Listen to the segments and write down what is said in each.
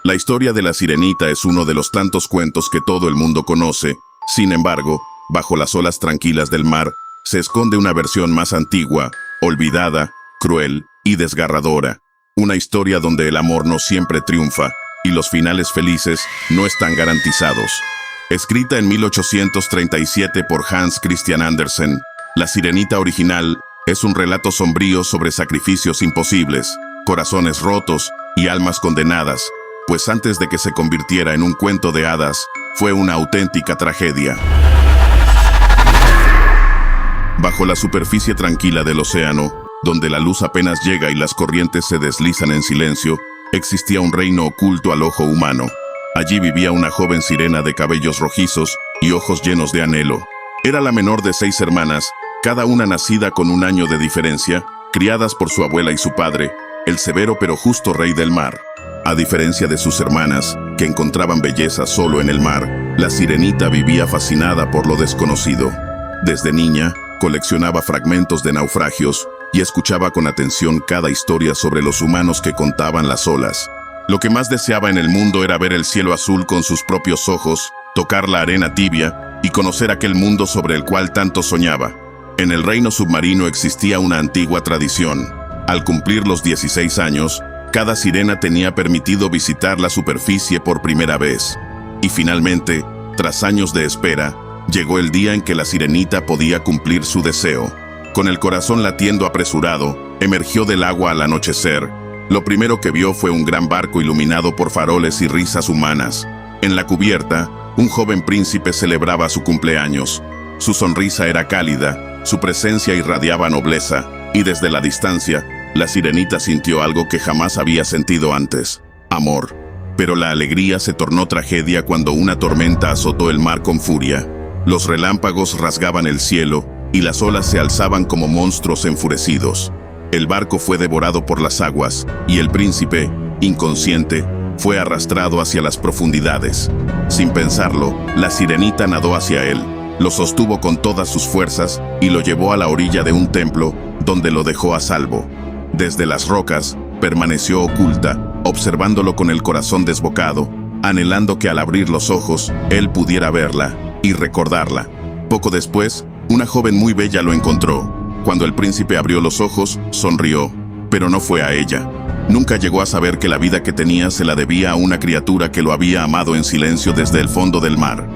La historia de la Sirenita es uno de los tantos cuentos que todo el mundo conoce. Sin embargo, bajo las olas tranquilas del mar, se esconde una versión más antigua, olvidada, cruel y desgarradora. Una historia donde el amor no siempre triunfa y los finales felices no están garantizados. Escrita en 1837 por Hans Christian Andersen, La Sirenita original es un relato sombrío sobre sacrificios imposibles, corazones rotos y almas condenadas, pues antes de que se convirtiera en un cuento de hadas, fue una auténtica tragedia. Bajo la superficie tranquila del océano, donde la luz apenas llega y las corrientes se deslizan en silencio, existía un reino oculto al ojo humano. Allí vivía una joven sirena de cabellos rojizos y ojos llenos de anhelo. Era la menor de 6 hermanas, cada una nacida con un año de diferencia, criadas por su abuela y su padre, el severo pero justo rey del mar. A diferencia de sus hermanas, que encontraban belleza solo en el mar, la Sirenita vivía fascinada por lo desconocido. Desde niña, coleccionaba fragmentos de naufragios y escuchaba con atención cada historia sobre los humanos que contaban las olas. Lo que más deseaba en el mundo era ver el cielo azul con sus propios ojos, tocar la arena tibia y conocer aquel mundo sobre el cual tanto soñaba. En el reino submarino existía una antigua tradición. Al cumplir los 16 años, cada sirena tenía permitido visitar la superficie por primera vez. Y finalmente, tras años de espera, llegó el día en que la Sirenita podía cumplir su deseo. Con el corazón latiendo apresurado, emergió del agua al anochecer. Lo primero que vio fue un gran barco iluminado por faroles y risas humanas. En la cubierta, un joven príncipe celebraba su cumpleaños. Su sonrisa era cálida, su presencia irradiaba nobleza, y desde la distancia, la Sirenita sintió algo que jamás había sentido antes: amor. Pero la alegría se tornó tragedia cuando una tormenta azotó el mar con furia. Los relámpagos rasgaban el cielo y las olas se alzaban como monstruos enfurecidos. El barco fue devorado por las aguas y el príncipe, inconsciente, fue arrastrado hacia las profundidades. Sin pensarlo, la Sirenita nadó hacia él, lo sostuvo con todas sus fuerzas y lo llevó a la orilla de un templo, donde lo dejó a salvo. Desde las rocas, permaneció oculta, observándolo con el corazón desbocado, anhelando que al abrir los ojos, él pudiera verla y recordarla. Poco después, una joven muy bella lo encontró. Cuando el príncipe abrió los ojos, sonrió, pero no fue a ella. Nunca llegó a saber que la vida que tenía se la debía a una criatura que lo había amado en silencio desde el fondo del mar.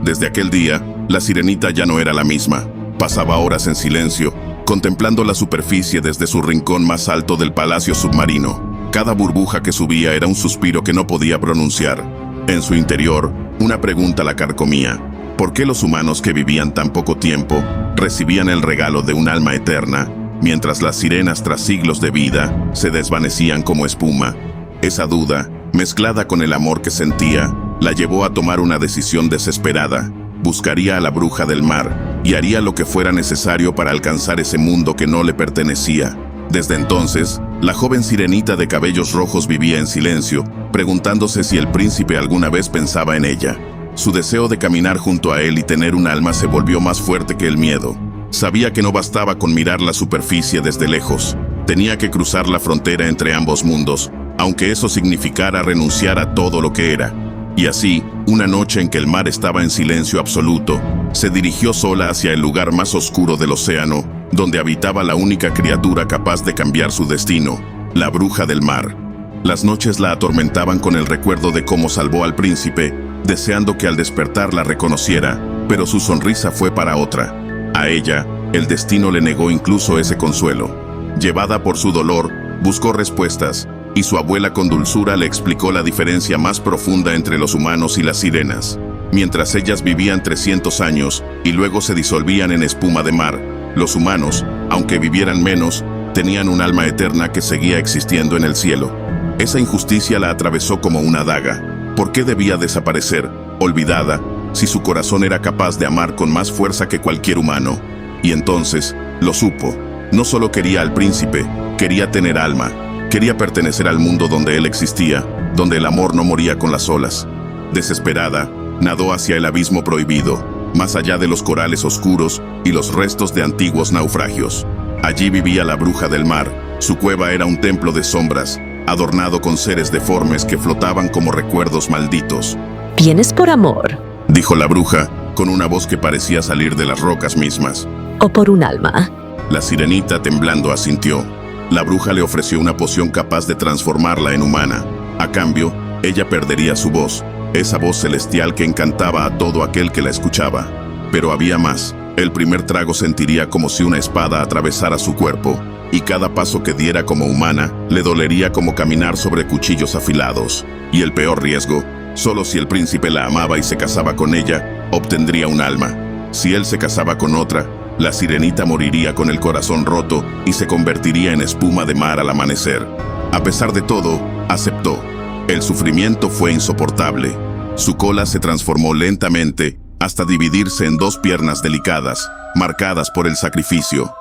Desde aquel día, la Sirenita ya no era la misma. Pasaba horas en silencio, contemplando la superficie desde su rincón más alto del palacio submarino. Cada burbuja que subía era un suspiro que no podía pronunciar. En su interior, una pregunta la carcomía: ¿por qué los humanos que vivían tan poco tiempo recibían el regalo de un alma eterna, mientras las sirenas tras siglos de vida se desvanecían como espuma? Esa duda, mezclada con el amor que sentía, la llevó a tomar una decisión desesperada. Buscaría a la bruja del mar y haría lo que fuera necesario para alcanzar ese mundo que no le pertenecía. Desde entonces, la joven Sirenita de cabellos rojos vivía en silencio, preguntándose si el príncipe alguna vez pensaba en ella. Su deseo de caminar junto a él y tener un alma se volvió más fuerte que el miedo. Sabía que no bastaba con mirar la superficie desde lejos. Tenía que cruzar la frontera entre ambos mundos, aunque eso significara renunciar a todo lo que era. Y así, una noche en que el mar estaba en silencio absoluto, se dirigió sola hacia el lugar más oscuro del océano, donde habitaba la única criatura capaz de cambiar su destino, la bruja del mar. Las noches la atormentaban con el recuerdo de cómo salvó al príncipe, deseando que al despertar la reconociera, pero su sonrisa fue para otra. A ella, el destino le negó incluso ese consuelo. Llevada por su dolor, buscó respuestas, y su abuela con dulzura le explicó la diferencia más profunda entre los humanos y las sirenas. Mientras ellas vivían 300 años y luego se disolvían en espuma de mar, los humanos, aunque vivieran menos, tenían un alma eterna que seguía existiendo en el cielo. Esa injusticia la atravesó como una daga. ¿Por qué debía desaparecer, olvidada, si su corazón era capaz de amar con más fuerza que cualquier humano? Y entonces, lo supo. No solo quería al príncipe, quería tener alma. Quería pertenecer al mundo donde él existía, donde el amor no moría con las olas. Desesperada, nadó hacia el abismo prohibido, más allá de los corales oscuros y los restos de antiguos naufragios. Allí vivía la bruja del mar. Su cueva era un templo de sombras, adornado con seres deformes que flotaban como recuerdos malditos. ¿Vienes por amor Dijo la bruja, con una voz que parecía salir de las rocas mismas. o por un alma? La sirenita, temblando, asintió. La bruja le ofreció una poción capaz de transformarla en humana. A cambio, ella perdería su voz, esa voz celestial que encantaba a todo aquel que la escuchaba. Pero había más. El primer trago sentiría como si una espada atravesara su cuerpo, y cada paso que diera como humana le dolería como caminar sobre cuchillos afilados. Y el peor riesgo, solo si el príncipe la amaba y se casaba con ella, obtendría un alma. Si él se casaba con otra, la sirenita moriría con el corazón roto y se convertiría en espuma de mar al amanecer. A pesar de todo, aceptó. El sufrimiento fue insoportable. Su cola se transformó lentamente hasta dividirse en dos piernas delicadas, marcadas por el sacrificio.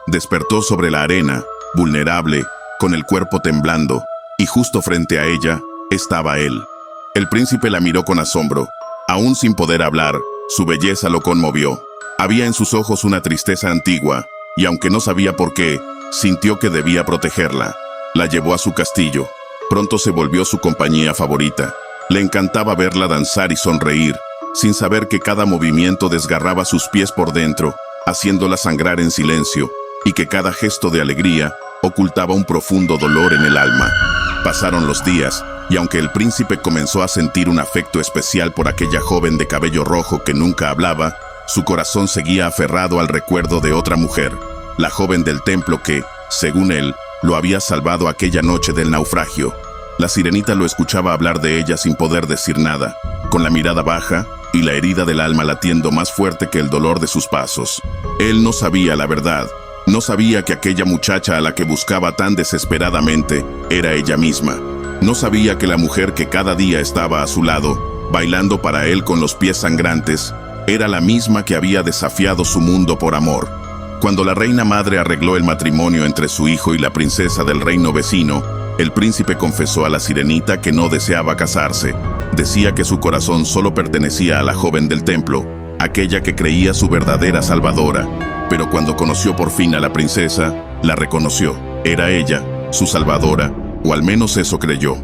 Despertó sobre la arena, vulnerable, con el cuerpo temblando, y justo frente a ella estaba él. El príncipe la miró con asombro. Aún sin poder hablar, su belleza lo conmovió. Había en sus ojos una tristeza antigua, y aunque no sabía por qué, sintió que debía protegerla. La llevó a su castillo. Pronto se volvió su compañía favorita. Le encantaba verla danzar y sonreír, sin saber que cada movimiento desgarraba sus pies por dentro, haciéndola sangrar en silencio, y que cada gesto de alegría ocultaba un profundo dolor en el alma. Pasaron los días, y aunque el príncipe comenzó a sentir un afecto especial por aquella joven de cabello rojo que nunca hablaba, su corazón seguía aferrado al recuerdo de otra mujer, la joven del templo que, según él, lo había salvado aquella noche del naufragio. La sirenita lo escuchaba hablar de ella sin poder decir nada, con la mirada baja y la herida del alma latiendo más fuerte que el dolor de sus pasos. Él no sabía la verdad, no sabía que aquella muchacha a la que buscaba tan desesperadamente era ella misma. No sabía que la mujer que cada día estaba a su lado, bailando para él con los pies sangrantes, era la misma que había desafiado su mundo por amor. Cuando la reina madre arregló el matrimonio entre su hijo y la princesa del reino vecino, el príncipe confesó a la sirenita que no deseaba casarse. Decía que su corazón solo pertenecía a la joven del templo, aquella que creía su verdadera salvadora. Pero cuando conoció por fin a la princesa, la reconoció. Era ella, su salvadora, o al menos eso creyó.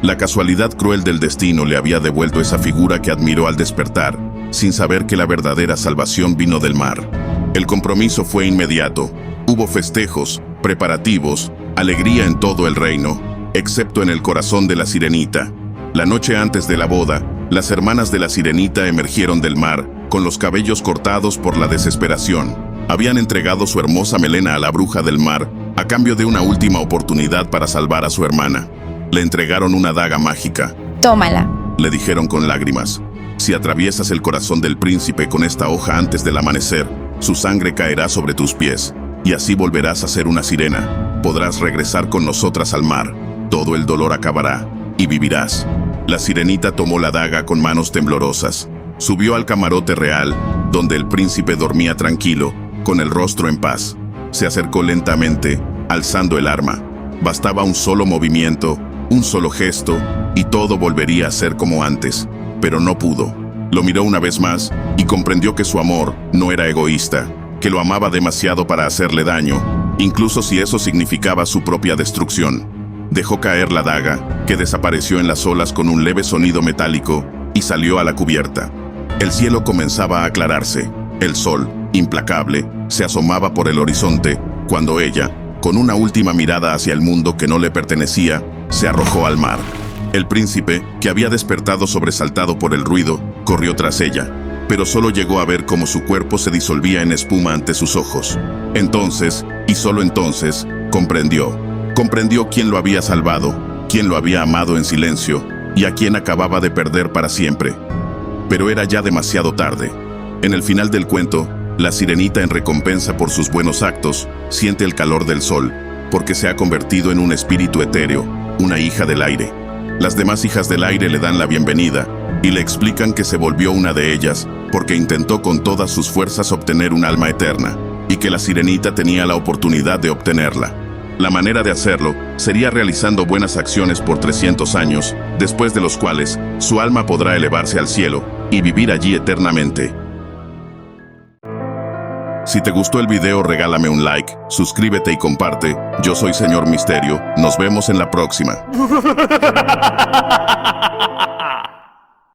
La casualidad cruel del destino le había devuelto esa figura que admiró al despertar, sin saber que la verdadera salvación vino del mar. El compromiso fue inmediato. Hubo festejos, preparativos, alegría en todo el reino, excepto en el corazón de la sirenita. La noche antes de la boda, las hermanas de la sirenita emergieron del mar, con los cabellos cortados por la desesperación. Habían entregado su hermosa melena a la bruja del mar, a cambio de una última oportunidad para salvar a su hermana. Le entregaron una daga mágica. Tómala. Le dijeron con lágrimas. Si atraviesas el corazón del príncipe con esta hoja antes del amanecer, su sangre caerá sobre tus pies, y así volverás a ser una sirena. Podrás regresar con nosotras al mar. Todo el dolor acabará, y vivirás. La sirenita tomó la daga con manos temblorosas. Subió al camarote real, donde el príncipe dormía tranquilo, con el rostro en paz. Se acercó lentamente, alzando el arma. Bastaba un solo movimiento, un solo gesto, y todo volvería a ser como antes. Pero no pudo. Lo miró una vez más y comprendió que su amor no era egoísta, que lo amaba demasiado para hacerle daño, incluso si eso significaba su propia destrucción. Dejó caer la daga, que desapareció en las olas con un leve sonido metálico, y salió a la cubierta. El cielo comenzaba a aclararse. El sol, implacable, se asomaba por el horizonte, cuando ella, con una última mirada hacia el mundo que no le pertenecía, se arrojó al mar. El príncipe, que había despertado sobresaltado por el ruido, corrió tras ella, pero solo llegó a ver cómo su cuerpo se disolvía en espuma ante sus ojos. Entonces, y solo entonces, comprendió quién lo había salvado, quién lo había amado en silencio, y a quién acababa de perder para siempre. Pero era ya demasiado tarde. En el final del cuento, la sirenita, en recompensa por sus buenos actos, siente el calor del sol, porque se ha convertido en un espíritu etéreo, una hija del aire. Las demás hijas del aire le dan la bienvenida y le explican que se volvió una de ellas porque intentó con todas sus fuerzas obtener un alma eterna y que la sirenita tenía la oportunidad de obtenerla. La manera de hacerlo sería realizando buenas acciones por 300 años, después de los cuales su alma podrá elevarse al cielo y vivir allí eternamente. Si te gustó el video, regálame un like, suscríbete y comparte. Yo soy Señor Misterio. Nos vemos en la próxima.